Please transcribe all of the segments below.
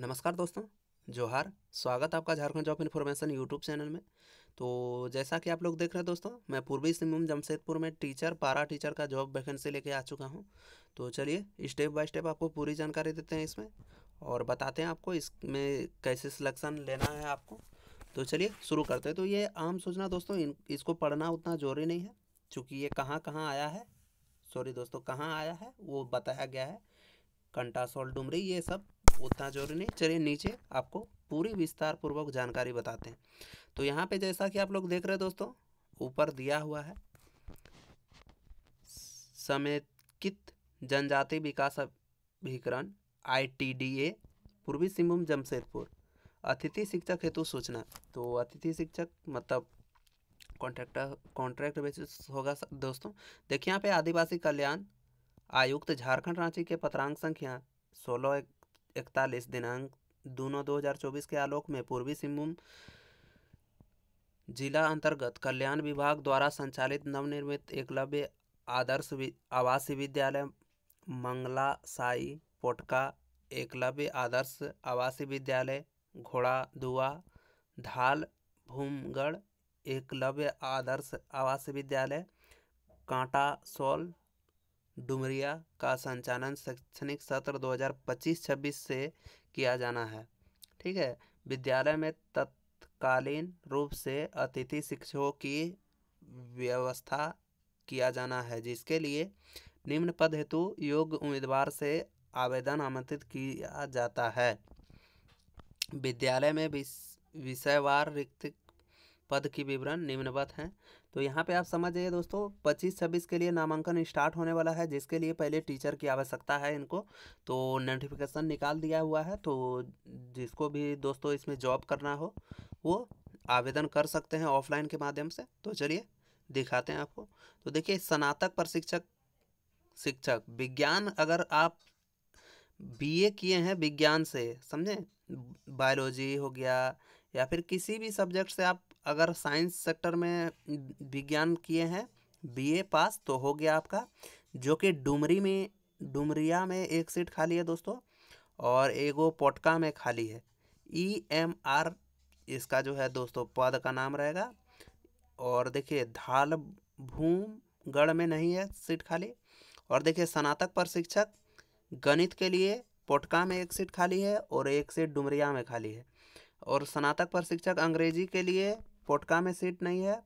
नमस्कार दोस्तों, जोहार। स्वागत है आपका Jharkhand job information YouTube channel में। तो जैसा कि आप लोग देख रहे हैं दोस्तों, मैं पूर्वी सिंहभूम जमशेदपुर में टीचर पारा टीचर का जॉब वैकेंसी लेके आ चुका हूं। तो चलिए स्टेप बाय स्टेप आपको पूरी जानकारी देते हैं इसमें और बताते हैं आपको इसमें कैसे सिलेक्शन लेना है आपको। तो चलिए शुरू करते हैं। तो ये आम सूचना दोस्तों, इसको पढ़ना उतना ज़रूरी नहीं है, क्योंकि ये कहाँ कहाँ आया है, सॉरी दोस्तों, कहाँ आया है वो बताया गया है। कंटासोल डुमरी ये सब उतना जरूरी नहीं। चलिए नीचे आपको पूरी विस्तार पूर्वक जानकारी बताते हैं। तो यहाँ पे जैसा कि आप लोग देख रहे हैं दोस्तों, ऊपर दिया हुआ है समेकित जनजाति विकास अभिकरण ITDA पूर्वी सिंहभूम जमशेदपुर अतिथि शिक्षक हेतु सूचना। तो अतिथि शिक्षक मतलब कॉन्ट्रैक्ट बेसिस होगा दोस्तों। देखिए यहाँ पे आदिवासी कल्याण आयुक्त झारखंड रांची के पत्रांक संख्या 1641 दिनांक 2/9/2024 के आलोक में पूर्वी सिंहभूम जिला अंतर्गत कल्याण विभाग द्वारा संचालित नवनिर्मित एकलव्य आदर्श आवासीय विद्यालय मंगला साई पोटका, एकलव्य आदर्श आवासीय विद्यालय घोड़ा दुआ धाल भूमगढ़, एकलव्य आदर्श आवासीय विद्यालय कांटा सोल डुमरिया का संचालन शैक्षणिक सत्र 2025-26 से किया जाना है। ठीक है। विद्यालय में तत्कालीन रूप से अतिथि शिक्षकों की व्यवस्था किया जाना है, जिसके लिए निम्न पद हेतु योग्य उम्मीदवार से आवेदन आमंत्रित किया जाता है। विद्यालय में विषयवार रिक्त पद की विवरण निम्नवत हैं। तो यहाँ पे आप समझ जाइए दोस्तों, 25-26 के लिए नामांकन स्टार्ट होने वाला है, जिसके लिए पहले टीचर की आवश्यकता है इनको। तो नोटिफिकेशन निकाल दिया हुआ है, तो जिसको भी दोस्तों इसमें जॉब करना हो वो आवेदन कर सकते हैं ऑफलाइन के माध्यम से। तो चलिए दिखाते हैं आपको। तो देखिए, स्नातक प्रशिक्षक शिक्षक विज्ञान, अगर आप BA किए हैं विज्ञान से, समझे, बायोलॉजी हो गया या फिर किसी भी सब्जेक्ट से, आप अगर साइंस सेक्टर में विज्ञान किए हैं BA पास, तो हो गया आपका। जो कि डुमरिया में एक सीट खाली है दोस्तों, और एगो पोटका में खाली है। EMR इसका जो है दोस्तों पद का नाम रहेगा। और देखिए धाल भूमगढ़ में नहीं है सीट खाली। और देखिए स्नातक प्रशिक्षक गणित के लिए पोटका में एक सीट खाली है और एक सीट डुमरिया में खाली है। और स्नातक प्रशिक्षक अंग्रेजी के लिए पोटका में सीट नहीं है,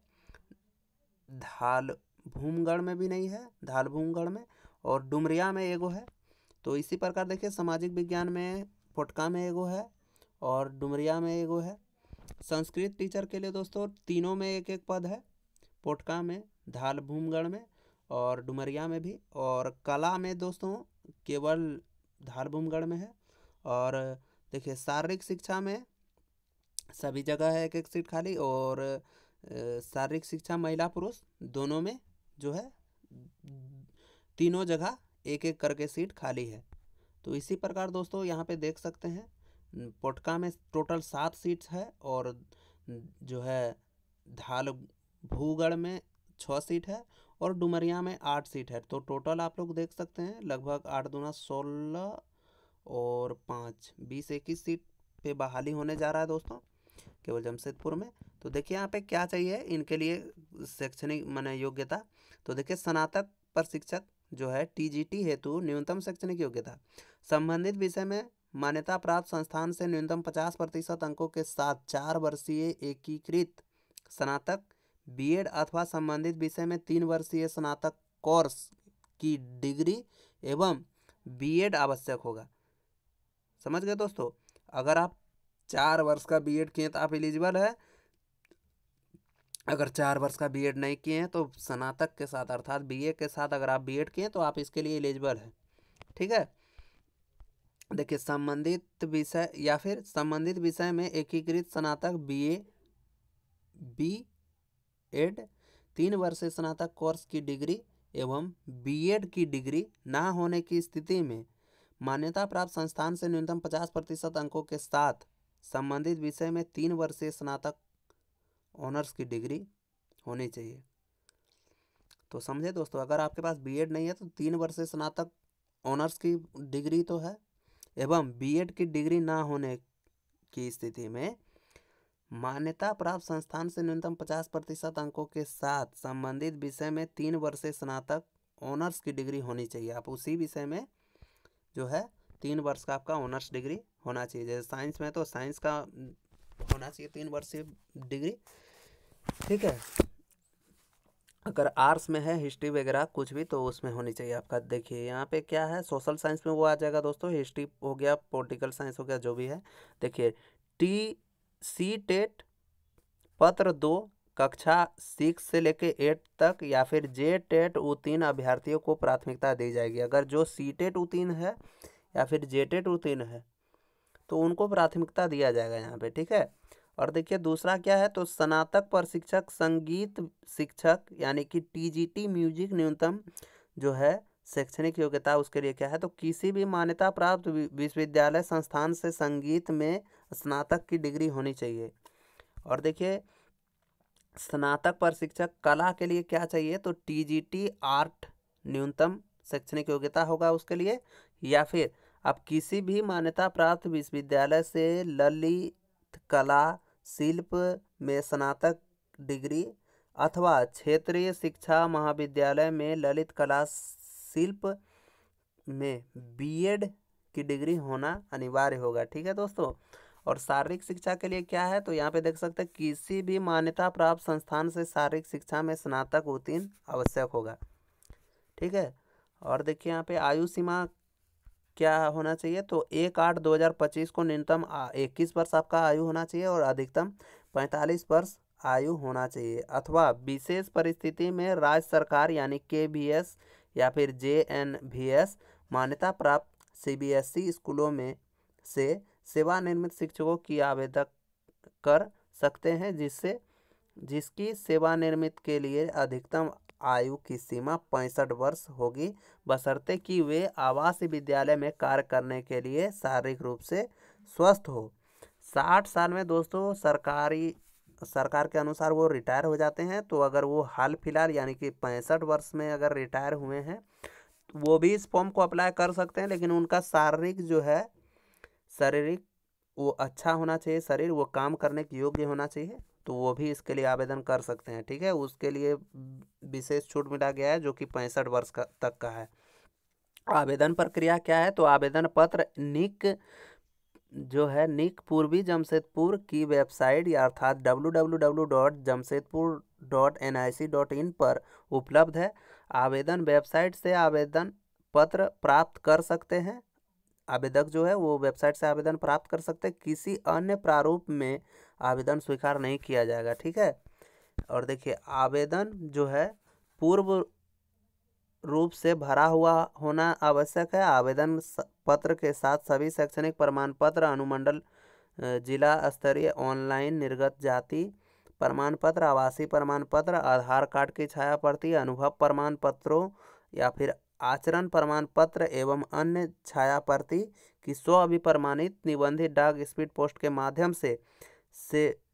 धाल भूमगढ़ में भी नहीं है, धाल भूमगढ़ में, और डुमरिया में एगो है। तो इसी प्रकार देखिए सामाजिक विज्ञान में पोटका में एगो है और डुमरिया में एगो है। संस्कृत टीचर के लिए दोस्तों तीनों में एक एक पद है, पोटका में, धाल भूमगढ़ में और डुमरिया में भी। और कला में दोस्तों केवल धाल भूमगढ़ में है। और देखिए शारीरिक शिक्षा में सभी जगह है एक एक सीट खाली। और शारीरिक शिक्षा महिला पुरुष दोनों में जो है तीनों जगह एक एक करके सीट खाली है। तो इसी प्रकार दोस्तों यहाँ पे देख सकते हैं, पोटका में टोटल 7 सीट्स है और जो है धाल भूगढ़ में 6 सीट है और डुमरिया में 8 सीट है। तो टोटल आप लोग देख सकते हैं लगभग 8 दूना 16 और 5 20 21 सीट पे बहाली होने जा रहा है दोस्तों, केवल जमशेदपुर में। तो देखिए यहाँ पे क्या चाहिए इनके लिए शैक्षणिक माने योग्यता। तो देखिए स्नातक प्रशिक्षक जो है TGT हेतु न्यूनतम शैक्षणिक योग्यता संबंधित विषय में मान्यता प्राप्त संस्थान से न्यूनतम 50% अंकों के साथ 4 वर्षीय एकीकृत स्नातक BEd अथवा संबंधित विषय में 3 वर्षीय स्नातक कोर्स की डिग्री एवं BEd आवश्यक होगा। समझ गए दोस्तों। अगर आप 4 वर्ष का BEd किए तो आप एलिजिबल है। अगर 4 वर्ष का BEd नहीं किए हैं तो स्नातक के साथ अर्थात BA के साथ अगर आप BEd किए तो आप इसके लिए एलिजिबल है। ठीक है। देखिए संबंधित विषय या फिर संबंधित विषय में एकीकृत स्नातक BEd 3 वर्षीय स्नातक कोर्स की डिग्री एवं BEd की डिग्री ना होने की स्थिति में मान्यता प्राप्त संस्थान से न्यूनतम 50% अंकों के साथ संबंधित विषय में 3 वर्षीय स्नातक ऑनर्स की डिग्री होनी चाहिए। तो समझे दोस्तों, अगर आपके पास BEd नहीं है तो 3 वर्षीय स्नातक ऑनर्स की डिग्री तो है एवं बीएड की डिग्री ना होने की स्थिति में मान्यता प्राप्त संस्थान से न्यूनतम 50% अंकों के साथ संबंधित विषय में 3 वर्षीय स्नातक ऑनर्स की डिग्री होनी चाहिए। आप उसी विषय में जो है 3 वर्ष का आपका ऑनर्स डिग्री होना चाहिए। जैसे साइंस में तो साइंस का होना चाहिए 3 वर्षीय डिग्री, ठीक है। अगर आर्ट्स में है, हिस्ट्री वगैरह कुछ भी, तो उसमें होनी चाहिए आपका। देखिए यहाँ पे क्या है, सोशल साइंस में वो आ जाएगा दोस्तों, हिस्ट्री हो गया, पॉलिटिकल साइंस हो गया, जो भी है। देखिए सी टेट पत्र 2 कक्षा 6 से लेके 8 तक या फिर जे टेट उत्तीर्ण अभ्यर्थियों को प्राथमिकता दी जाएगी। अगर जो सी टेट उत्तीर्ण है या फिर जे टेट उत्तीर्ण है तो उनको प्राथमिकता दिया जाएगा यहाँ पे, ठीक है। और देखिए दूसरा क्या है, तो स्नातक प्रशिक्षक संगीत शिक्षक यानी कि टीजीटी म्यूजिक न्यूनतम जो है शैक्षणिक योग्यता उसके लिए क्या है, तो किसी भी मान्यता प्राप्त विश्वविद्यालय संस्थान से संगीत में स्नातक की डिग्री होनी चाहिए। और देखिए स्नातक प्रशिक्षक कला के लिए क्या चाहिए, तो टीजीटी आर्ट न्यूनतम शैक्षणिक योग्यता होगा उसके लिए, या फिर आप किसी भी मान्यता प्राप्त विश्वविद्यालय से ललित कला शिल्प में स्नातक डिग्री अथवा क्षेत्रीय शिक्षा महाविद्यालय में ललित कला शिल्प में बीएड की डिग्री होना अनिवार्य होगा, ठीक है दोस्तों। और शारीरिक शिक्षा के लिए क्या है, तो यहाँ पे देख सकते हैं किसी भी मान्यता प्राप्त संस्थान से शारीरिक शिक्षा में स्नातक उत्तीर्ण आवश्यक होगा, ठीक है। और देखिए यहाँ पे आयु सीमा क्या होना चाहिए, तो 1/8/2025 को न्यूनतम 21 वर्ष आपका आयु होना चाहिए और अधिकतम 45 वर्ष आयु होना चाहिए। अथवा विशेष परिस्थिति में राज्य सरकार यानी केवीएस या फिर जेएनवीएस मान्यता प्राप्त सीबीएसई स्कूलों में से सेवानिवृत्त शिक्षकों की आवेदन कर सकते हैं, जिसकी सेवानिवृत्ति के लिए अधिकतम आयु की सीमा 65 वर्ष होगी, बशर्ते कि वे आवासीय विद्यालय में कार्य करने के लिए शारीरिक रूप से स्वस्थ हो। 60 साल में दोस्तों सरकार के अनुसार वो रिटायर हो जाते हैं, तो अगर वो हाल फिलहाल यानी कि 65 वर्ष में अगर रिटायर हुए हैं तो वो भी इस फॉर्म को अप्लाई कर सकते हैं, लेकिन उनका शारीरिक वो अच्छा होना चाहिए, शरीर वो काम करने के योग्य होना चाहिए, तो वो भी इसके लिए आवेदन कर सकते हैं, ठीक है। उसके लिए विशेष छूट मिला गया है जो कि 65 वर्ष तक का है। आवेदन प्रक्रिया क्या है, तो आवेदन पत्र निक पूर्वी जमशेदपुर की वेबसाइट या अर्थात www.jamshedpur.nic.in पर उपलब्ध है। आवेदन वेबसाइट से आवेदन पत्र प्राप्त कर सकते हैं, आवेदक जो है वो वेबसाइट से आवेदन प्राप्त कर सकते हैं, किसी अन्य प्रारूप में आवेदन स्वीकार नहीं किया जाएगा, ठीक है। और देखिए आवेदन जो है पूर्व रूप से भरा हुआ होना आवश्यक है। आवेदन पत्र के साथ सभी शैक्षणिक प्रमाण पत्र, अनुमंडल जिला स्तरीय ऑनलाइन निर्गत जाति प्रमाण पत्र, आवासीय प्रमाण पत्र, आधार कार्ड की छाया प्रति, अनुभव प्रमाण पत्रों या फिर आचरण प्रमाण पत्र एवं अन्य छाया प्रति की स्व-अभिप्रमाणित निबंधित डाक स्पीड पोस्ट के माध्यम से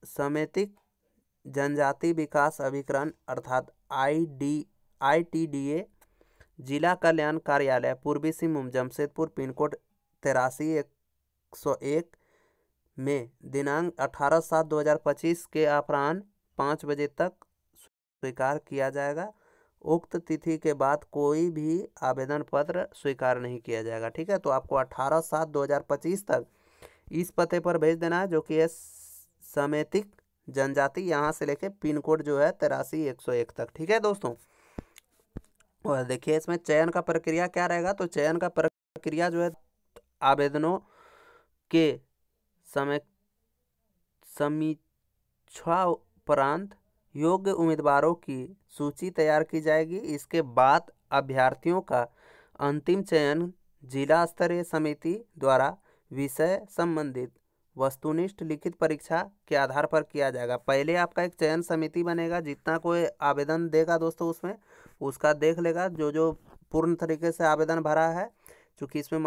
समेतिक जनजाति विकास अभिकरण अर्थात ITDA जिला कल्याण कार्यालय पूर्वी सिंहभूम जमशेदपुर पिनकोड 83-101 में दिनांक 18/7/2025 के अपराह्न 5 बजे तक स्वीकार किया जाएगा। उक्त तिथि के बाद कोई भी आवेदन पत्र स्वीकार नहीं किया जाएगा, ठीक है। तो आपको 18/7/2025 तक इस पते पर भेज देना है जो कि है समेतिक जनजाति, यहाँ से लेके पिन कोड जो है 83-101 तक, ठीक है दोस्तों। और देखिए इसमें चयन का प्रक्रिया क्या रहेगा, तो चयन का प्रक्रिया जो है आवेदनों के समीक्षा उपरांत योग्य उम्मीदवारों की सूची तैयार की जाएगी। इसके बाद अभ्यर्थियों का अंतिम चयन जिला स्तरीय समिति द्वारा विषय संबंधित वस्तुनिष्ठ लिखित परीक्षा के आधार पर किया जाएगा। पहले आपका एक चयन समिति बनेगा, जितना कोई आवेदन देगा दोस्तों उसमें उसका देख लेगा, जो पूर्ण तरीके से आवेदन भरा है, चूँकि इसमें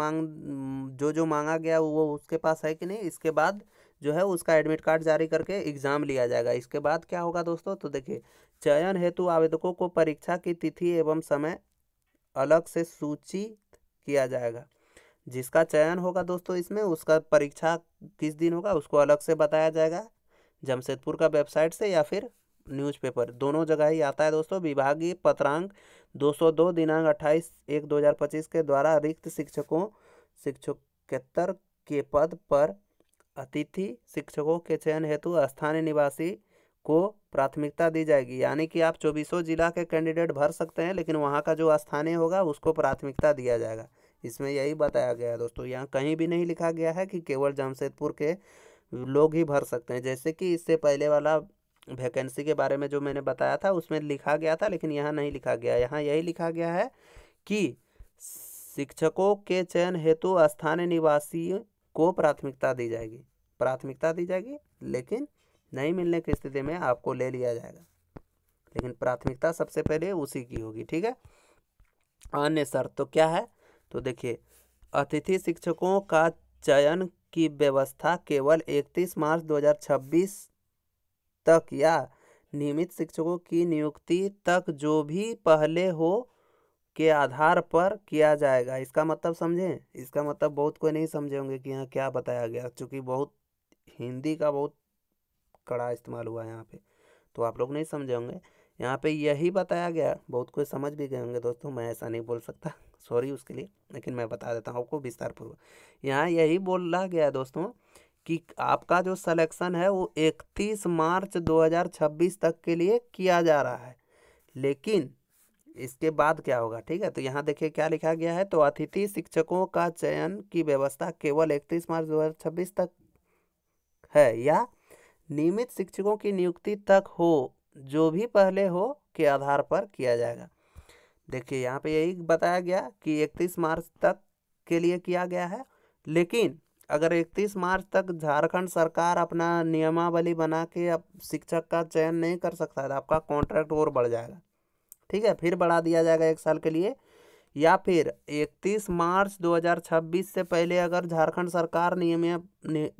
जो मांगा गया वो उसके पास है कि नहीं। इसके बाद जो है उसका एडमिट कार्ड जारी करके एग्ज़ाम लिया जाएगा। इसके बाद क्या होगा दोस्तों, तो देखिए चयन हेतु आवेदकों को परीक्षा की तिथि एवं समय अलग से सूचित किया जाएगा। जिसका चयन होगा दोस्तों इसमें, उसका परीक्षा किस दिन होगा उसको अलग से बताया जाएगा, जमशेदपुर का वेबसाइट से या फिर न्यूज़पेपर, दोनों जगह ही आता है दोस्तों। विभागीय पत्रांक 202 दिनांक 28/1/2025 के द्वारा रिक्त शिक्षकेतर के पद पर अतिथि शिक्षकों के चयन हेतु स्थानीय निवासी को प्राथमिकता दी जाएगी। यानी कि आप 24 जिला के कैंडिडेट भर सकते हैं, लेकिन वहाँ का जो स्थानीय होगा उसको प्राथमिकता दिया जाएगा। इसमें यही बताया गया है दोस्तों। यहाँ कहीं भी नहीं लिखा गया है कि केवल जमशेदपुर के लोग ही भर सकते हैं, जैसे कि इससे पहले वाला वैकेंसी के बारे में जो मैंने बताया था उसमें लिखा गया था, लेकिन यहाँ नहीं लिखा गया। यहाँ यही लिखा गया है कि शिक्षकों के चयन हेतु स्थानीय निवासी को प्राथमिकता दी जाएगी, लेकिन नहीं मिलने की स्थिति में आपको ले लिया जाएगा, लेकिन प्राथमिकता सबसे पहले उसी की होगी। ठीक है। अन्य शर्त तो क्या है, तो देखिए, अतिथि शिक्षकों का चयन की व्यवस्था केवल 31 मार्च 2026 तक या नियमित शिक्षकों की नियुक्ति तक जो भी पहले हो के आधार पर किया जाएगा। इसका मतलब समझें, इसका मतलब बहुत कोई नहीं समझे होंगे कि यहाँ क्या बताया गया, क्योंकि बहुत हिंदी का बहुत कड़ा इस्तेमाल हुआ है यहाँ पे, तो आप लोग नहीं समझे होंगे। यहाँ पे यही बताया गया, बहुत कोई समझ भी गए होंगे दोस्तों, मैं ऐसा नहीं बोल सकता, सॉरी उसके लिए, लेकिन मैं बता देता हूँ आपको विस्तार पूर्वक। यहाँ यही बोला गया है दोस्तों कि आपका जो सिलेक्शन है वो 31 मार्च 2026 तक के लिए किया जा रहा है, लेकिन इसके बाद क्या होगा। ठीक है, तो यहाँ देखिए क्या लिखा गया है, तो अतिथि शिक्षकों का चयन की व्यवस्था केवल 31 मार्च 2026 तक है या नियमित शिक्षकों की नियुक्ति तक हो जो भी पहले हो के आधार पर किया जाएगा। देखिए यहाँ पे यही बताया गया कि 31 मार्च तक के लिए किया गया है, लेकिन अगर 31 मार्च तक झारखंड सरकार अपना नियमावली बना के अब शिक्षक का चयन नहीं कर सकता है तो आपका कॉन्ट्रैक्ट और बढ़ जाएगा। ठीक है, फिर बढ़ा दिया जाएगा 1 साल के लिए, या फिर 31 मार्च 2026 से पहले अगर झारखंड सरकार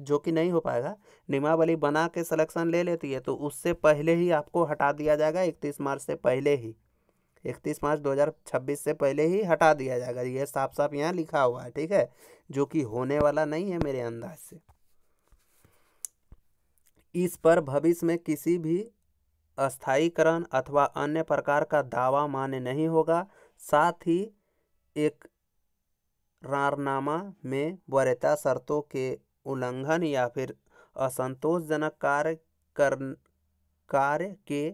जो कि नहीं हो पाएगा, नियमावली बना के सिलेक्शन ले लेती है तो उससे पहले ही आपको हटा दिया जाएगा। 31 मार्च से पहले ही, 31 मार्च 2026 से पहले ही हटा दिया जाएगा। ये साफ साफ यहाँ लिखा हुआ है। ठीक है, जो कि होने वाला नहीं है मेरे अंदाज से। इस पर भविष्य में किसी भी अस्थायीकरण अथवा अन्य प्रकार का दावा मान्य नहीं होगा। साथ ही इकरारनामा में वरीयता शर्तों के उल्लंघन या फिर असंतोषजनक कार्य के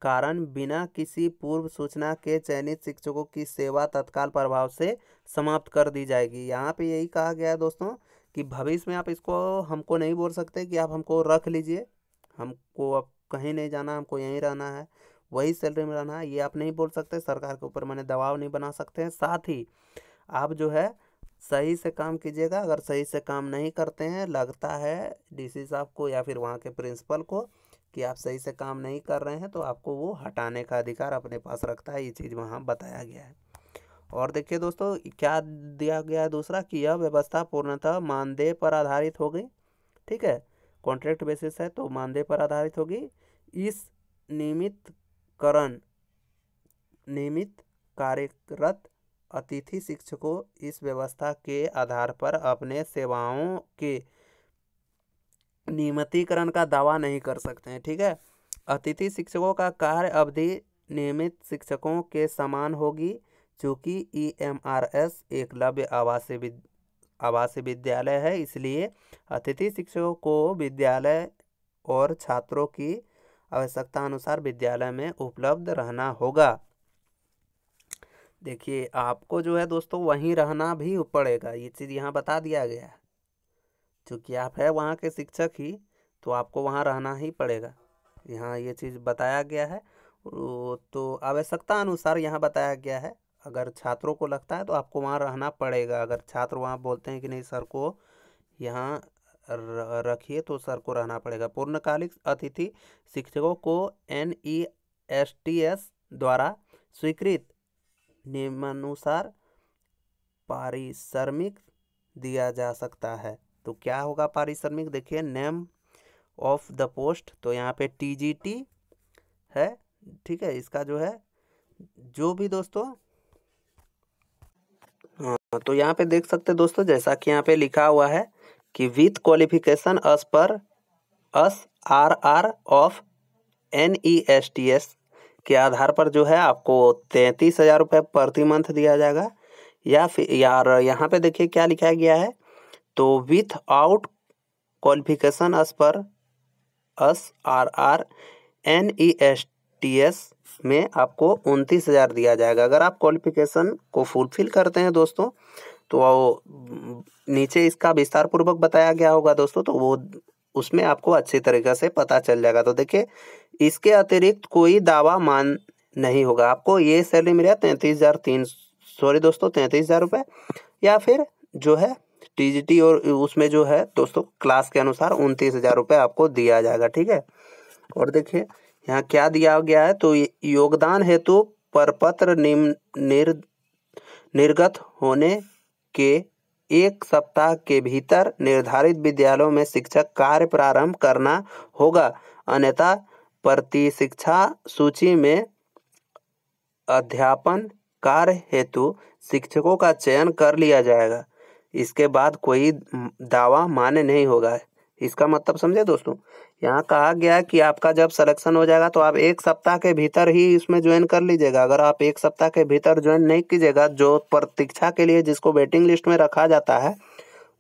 कारण बिना किसी पूर्व सूचना के चयनित शिक्षकों की सेवा तत्काल प्रभाव से समाप्त कर दी जाएगी। यहाँ पे यही कहा गया है दोस्तों कि भविष्य में आप इसको हमको नहीं बोल सकते कि आप हमको रख लीजिए, हमको अब कहीं नहीं जाना, हमको यहीं रहना है, वही सैलरी में रहना है, ये आप नहीं बोल सकते। सरकार के ऊपर मैंने दबाव नहीं बना सकते हैं। साथ ही आप जो है सही से काम कीजिएगा। अगर सही से काम नहीं करते हैं, लगता है डीसी साहब को या फिर वहाँ के प्रिंसिपल को कि आप सही से काम नहीं कर रहे हैं, तो आपको वो हटाने का अधिकार अपने पास रखता है। ये चीज़ वहाँ बताया गया है। और देखिए दोस्तों क्या दिया गया है दूसरा, कि यह व्यवस्था पूर्णतः मानदेय पर आधारित हो गई। ठीक है, कॉन्ट्रैक्ट बेसिस है तो मानदेय पर आधारित होगी। इस नियमित कार्यरत अतिथि शिक्षकों इस व्यवस्था के आधार पर अपने सेवाओं के नियमितीकरण का दावा नहीं कर सकते हैं। ठीक है, अतिथि शिक्षकों का कार्य अवधि नियमित शिक्षकों के समान होगी। चूँकि EMRS एकलव्य आवासीय विद्यालय है, इसलिए अतिथि शिक्षकों को विद्यालय और छात्रों की आवश्यकता अनुसार विद्यालय में उपलब्ध रहना होगा। देखिए आपको जो है दोस्तों वहीं रहना भी पड़ेगा, ये चीज़ यहाँ बता दिया गया है। चूँकि आप है वहाँ के शिक्षक ही, तो आपको वहाँ रहना ही पड़ेगा। यहाँ ये चीज़ बताया गया है। तो आवश्यकता अनुसार यहाँ बताया गया है, अगर छात्रों को लगता है तो आपको वहाँ रहना पड़ेगा। अगर छात्र वहाँ बोलते हैं कि नहीं सर को यहाँ रखिए, तो सर को रहना पड़ेगा। पूर्णकालिक अतिथि शिक्षकों को NESTS द्वारा स्वीकृत नियमानुसार पारिश्रमिक दिया जा सकता है। तो क्या होगा पारिश्रमिक, देखिए नेम ऑफ द पोस्ट, तो यहाँ पे TGT है। ठीक है, इसका जो है जो भी दोस्तों तो यहाँ पे देख सकते हैं दोस्तों, जैसा कि यहाँ पे लिखा हुआ है कि विथ क्वालिफिकेशन एज पर SRR ऑफ NESTS के आधार पर जो है आपको 33,000 रुपये प्रति मंथ दिया जाएगा। या फिर यार यहाँ पे देखिए क्या लिखा गया है, तो विथ आउट क्वालिफिकेशन एज पर SRR NESTS में आपको 29,000 दिया जाएगा। अगर आप क्वालिफिकेशन को फुलफिल करते हैं दोस्तों, तो नीचे इसका विस्तार पूर्वक बताया गया होगा दोस्तों, तो वो उसमें आपको अच्छी तरीके से पता चल जाएगा। तो देखिए, इसके अतिरिक्त कोई दावा मान नहीं होगा। आपको ये सैलरी मिलेगा 33,000 रुपये, या फिर जो है TGT और उसमें जो है दोस्तों क्लास के अनुसार 29,000 रुपये आपको दिया जाएगा। ठीक है, और देखिए यहाँ क्या दिया गया है, तो योगदान हेतु प्रपत्र निर्गत होने के 1 सप्ताह के भीतर निर्धारित विद्यालयों में शिक्षक कार्य प्रारंभ करना होगा, अन्यथा प्रतिशिक्षा सूची में अध्यापन कार्य हेतु शिक्षकों का चयन कर लिया जाएगा। इसके बाद कोई दावा मान्य नहीं होगा। इसका मतलब समझे दोस्तों, यहाँ कहा गया कि आपका जब सिलेक्शन हो जाएगा तो आप 1 सप्ताह के भीतर ही इसमें ज्वाइन कर लीजिएगा। अगर आप 1 सप्ताह के भीतर ज्वाइन नहीं कीजिएगा, जो प्रतीक्षा के लिए जिसको वेटिंग लिस्ट में रखा जाता है,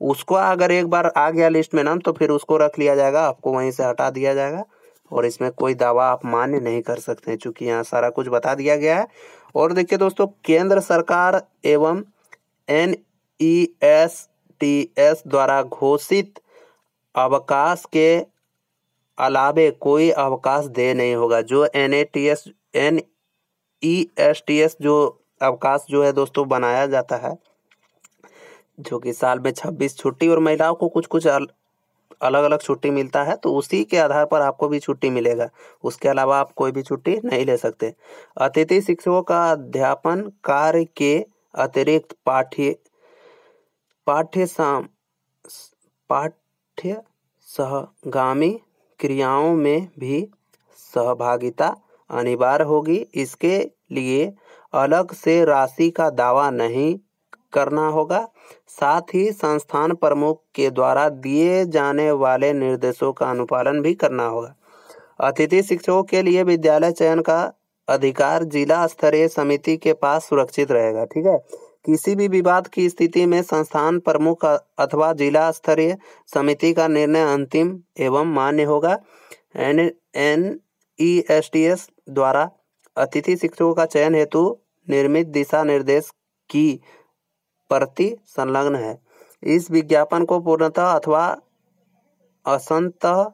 उसको अगर एक बार आ गया लिस्ट में नाम, तो फिर उसको रख लिया जाएगा, आपको वहीं से हटा दिया जाएगा और इसमें कोई दावा आप मान्य नहीं कर सकते हैं, चूँकि यहाँ सारा कुछ बता दिया गया है। और देखिए दोस्तों, केंद्र सरकार एवं NESTS द्वारा घोषित अवकाश के अलावे कोई अवकाश दे नहीं होगा। जो NESTS जो अवकाश जो है दोस्तों बनाया जाता है, जो कि साल में 26 छुट्टी और महिलाओं को कुछ अलग अलग छुट्टी मिलता है, तो उसी के आधार पर आपको भी छुट्टी मिलेगा। उसके अलावा आप कोई भी छुट्टी नहीं ले सकते। अतिथि शिक्षकों का अध्यापन कार्य के अतिरिक्त पाठ्य सहगामी क्रियाओं में भी सहभागिता अनिवार्य होगी। इसके लिए अलग से राशि का दावा नहीं करना होगा। साथ ही संस्थान प्रमुख के द्वारा दिए जाने वाले निर्देशों का अनुपालन भी करना होगा। अतिथि शिक्षकों के लिए विद्यालय चयन का अधिकार जिला स्तरीय समिति के पास सुरक्षित रहेगा। ठीक है, किसी भी विवाद की स्थिति में संस्थान प्रमुख अथवा जिला स्तरीय समिति का निर्णय अंतिम एवं मान्य होगा। NESTS द्वारा अतिथि शिक्षकों का चयन हेतु निर्मित दिशा निर्देश की प्रति संलग्न है। इस विज्ञापन को पूर्णतः अथवा असंतः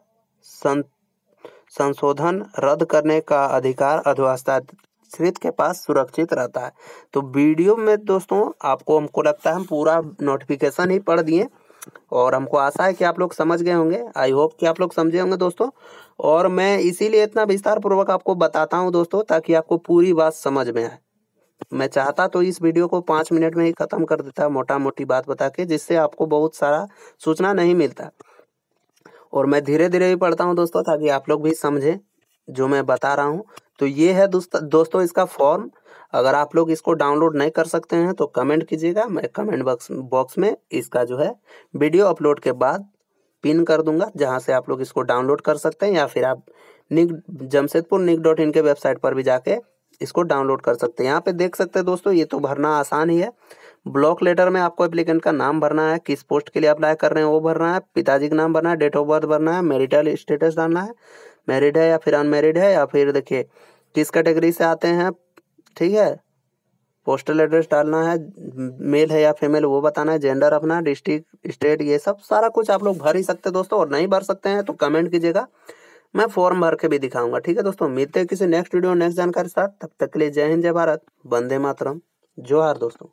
संशोधन रद्द करने का अधिकार अधिहस्ताक्षरित के पास सुरक्षित रहता है। तो वीडियो में दोस्तों आपको हमको लगता है हम पूरा नोटिफिकेशन ही पढ़ दिए, और हमको आशा है कि आप लोग समझ गए होंगे। आई होप कि आप लोग समझे होंगे दोस्तों। और मैं इसीलिए इतना विस्तार पूर्वक आपको बताता हूं दोस्तों, ताकि आपको पूरी बात समझ में आए। मैं चाहता तो इस वीडियो को 5 मिनट में ही ख़त्म कर देता, मोटा मोटी बात बता के, जिससे आपको बहुत सारा सूचना नहीं मिलता। और मैं धीरे धीरे भी पढ़ता हूं दोस्तों, ताकि आप लोग भी समझें जो मैं बता रहा हूं। तो ये है दोस्तों इसका फॉर्म। अगर आप लोग इसको डाउनलोड नहीं कर सकते हैं तो कमेंट कीजिएगा, मैं कमेंट बॉक्स में इसका जो है वीडियो अपलोड के बाद पिन कर दूंगा, जहां से आप लोग इसको डाउनलोड कर सकते हैं। या फिर आप जमशेदपुर NIC.in के वेबसाइट पर भी जाके इसको डाउनलोड कर सकते हैं। यहाँ पे देख सकते हैं दोस्तों, ये तो भरना आसान ही है। ब्लॉक लेटर में आपको एप्लीकेंट का नाम भरना है, किस पोस्ट के लिए अप्लाई कर रहे हैं वो भरना है, पिताजी का नाम भरना है, डेट ऑफ बर्थ भरना है, मैरिटल स्टेटस डालना है, मैरिड है या फिर अनमैरिड है, या फिर देखिए किस कैटेगरी से आते हैं। ठीक है, पोस्टल एड्रेस डालना है, मेल है या फीमेल वो बताना है, जेंडर अपना, डिस्ट्रिक्ट, स्टेट, ये सब सारा कुछ आप लोग भर ही सकते हैं दोस्तों। और नहीं भर सकते हैं तो कमेंट कीजिएगा, मैं फॉर्म भर के भी दिखाऊंगा। ठीक है दोस्तों, मिलते हैं किसी नेक्स्ट वीडियो नेक्स्ट जानकारी के साथ। तब तक के लिए जय हिंद, जय भारत, वंदे मातरम, जोहार दोस्तों।